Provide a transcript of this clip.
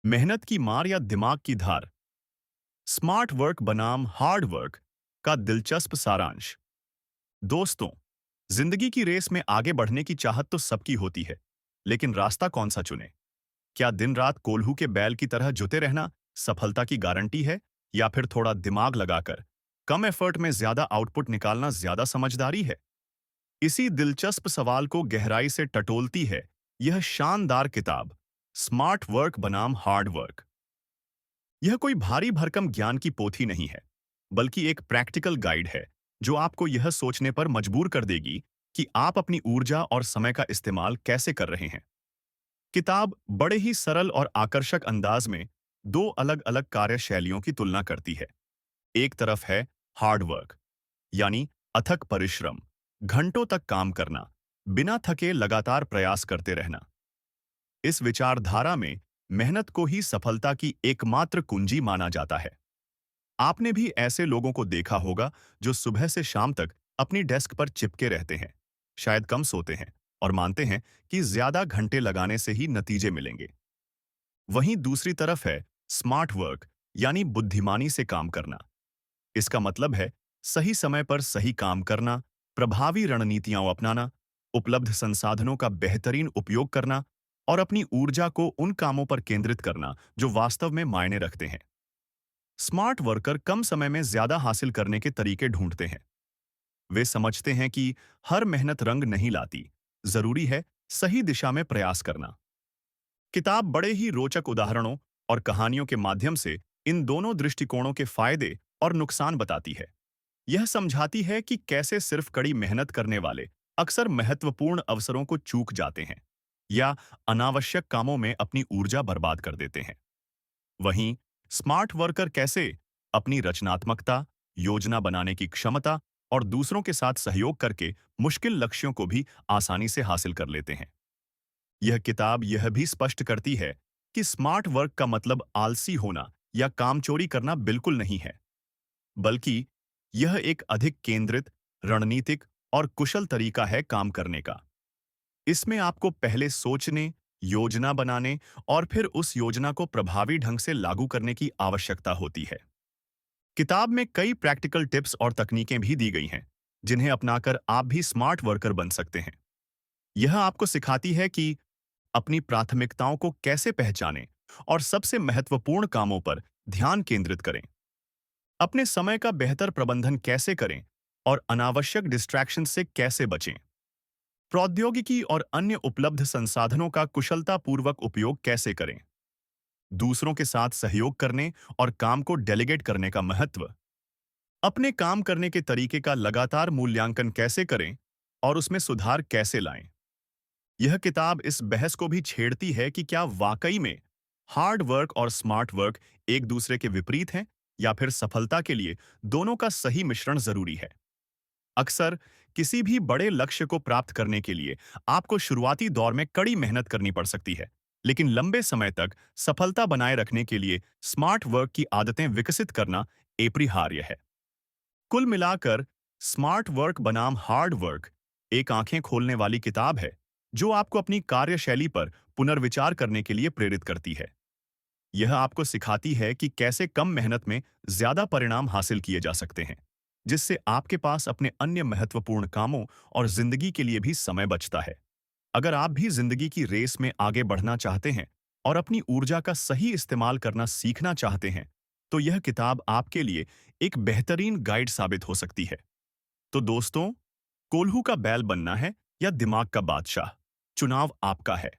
मेहनत की मार या दिमाग की धार। स्मार्ट वर्क बनाम हार्ड वर्क का दिलचस्प सारांश। दोस्तों, जिंदगी की रेस में आगे बढ़ने की चाहत तो सबकी होती है, लेकिन रास्ता कौन सा चुने? क्या दिन रात कोल्हू के बैल की तरह जुटे रहना सफलता की गारंटी है, या फिर थोड़ा दिमाग लगाकर कम एफर्ट में ज्यादा आउटपुट निकालना ज्यादा समझदारी है? इसी दिलचस्प सवाल को गहराई से टटोलती है यह शानदार किताब, स्मार्ट वर्क बनाम हार्ड वर्क। यह कोई भारी भरकम ज्ञान की पोथी नहीं है, बल्कि एक प्रैक्टिकल गाइड है जो आपको यह सोचने पर मजबूर कर देगी कि आप अपनी ऊर्जा और समय का इस्तेमाल कैसे कर रहे हैं। किताब बड़े ही सरल और आकर्षक अंदाज में दो अलग अलग कार्यशैलियों की तुलना करती है। एक तरफ है हार्ड वर्क, यानी अथक परिश्रम, घंटों तक काम करना, बिना थके लगातार प्रयास करते रहना। इस विचारधारा में मेहनत को ही सफलता की एकमात्र कुंजी माना जाता है। आपने भी ऐसे लोगों को देखा होगा जो सुबह से शाम तक अपनी डेस्क पर चिपके रहते हैं, शायद कम सोते हैं और मानते हैं कि ज्यादा घंटे लगाने से ही नतीजे मिलेंगे। वहीं दूसरी तरफ है स्मार्ट वर्क, यानी बुद्धिमानी से काम करना। इसका मतलब है सही समय पर सही काम करना, प्रभावी रणनीतियां अपनाना, उपलब्ध संसाधनों का बेहतरीन उपयोग करना और अपनी ऊर्जा को उन कामों पर केंद्रित करना जो वास्तव में मायने रखते हैं। स्मार्ट वर्कर कम समय में ज्यादा हासिल करने के तरीके ढूंढते हैं। वे समझते हैं कि हर मेहनत रंग नहीं लाती, जरूरी है सही दिशा में प्रयास करना। किताब बड़े ही रोचक उदाहरणों और कहानियों के माध्यम से इन दोनों दृष्टिकोणों के फायदे और नुकसान बताती है। यह समझाती है कि कैसे सिर्फ कड़ी मेहनत करने वाले अक्सर महत्वपूर्ण अवसरों को चूक जाते हैं या अनावश्यक कामों में अपनी ऊर्जा बर्बाद कर देते हैं। वहीं स्मार्ट वर्कर कैसे अपनी रचनात्मकता, योजना बनाने की क्षमता और दूसरों के साथ सहयोग करके मुश्किल लक्ष्यों को भी आसानी से हासिल कर लेते हैं। यह किताब यह भी स्पष्ट करती है कि स्मार्ट वर्क का मतलब आलसी होना या कामचोरी करना बिल्कुल नहीं है, बल्कि यह एक अधिक केंद्रित, रणनीतिक और कुशल तरीका है काम करने का। इसमें आपको पहले सोचने, योजना बनाने और फिर उस योजना को प्रभावी ढंग से लागू करने की आवश्यकता होती है। किताब में कई प्रैक्टिकल टिप्स और तकनीकें भी दी गई हैं, जिन्हें अपनाकर आप भी स्मार्ट वर्कर बन सकते हैं। यह आपको सिखाती है कि अपनी प्राथमिकताओं को कैसे पहचानें और सबसे महत्वपूर्ण कामों पर ध्यान केंद्रित करें। अपने समय का बेहतर प्रबंधन कैसे करें और अनावश्यक डिस्ट्रैक्शन से कैसे बचें। प्रौद्योगिकी और अन्य उपलब्ध संसाधनों का कुशलतापूर्वक उपयोग कैसे करें। दूसरों के साथ सहयोग करने और काम को डेलीगेट करने का महत्व। अपने काम करने के तरीके का लगातार मूल्यांकन कैसे करें और उसमें सुधार कैसे लाएं। यह किताब इस बहस को भी छेड़ती है कि क्या वाकई में हार्ड वर्क और स्मार्ट वर्क एक दूसरे के विपरीत हैं, या फिर सफलता के लिए दोनों का सही मिश्रण जरूरी है। अक्सर किसी भी बड़े लक्ष्य को प्राप्त करने के लिए आपको शुरुआती दौर में कड़ी मेहनत करनी पड़ सकती है, लेकिन लंबे समय तक सफलता बनाए रखने के लिए स्मार्ट वर्क की आदतें विकसित करना अपरिहार्य है। कुल मिलाकर स्मार्ट वर्क बनाम हार्ड वर्क एक आंखें खोलने वाली किताब है जो आपको अपनी कार्यशैली पर पुनर्विचार करने के लिए प्रेरित करती है। यह आपको सिखाती है कि कैसे कम मेहनत में ज्यादा परिणाम हासिल किए जा सकते हैं, जिससे आपके पास अपने अन्य महत्वपूर्ण कामों और जिंदगी के लिए भी समय बचता है। अगर आप भी जिंदगी की रेस में आगे बढ़ना चाहते हैं और अपनी ऊर्जा का सही इस्तेमाल करना सीखना चाहते हैं, तो यह किताब आपके लिए एक बेहतरीन गाइड साबित हो सकती है। तो दोस्तों, कोल्हू का बैल बनना है या दिमाग का बादशाह, चुनाव आपका है।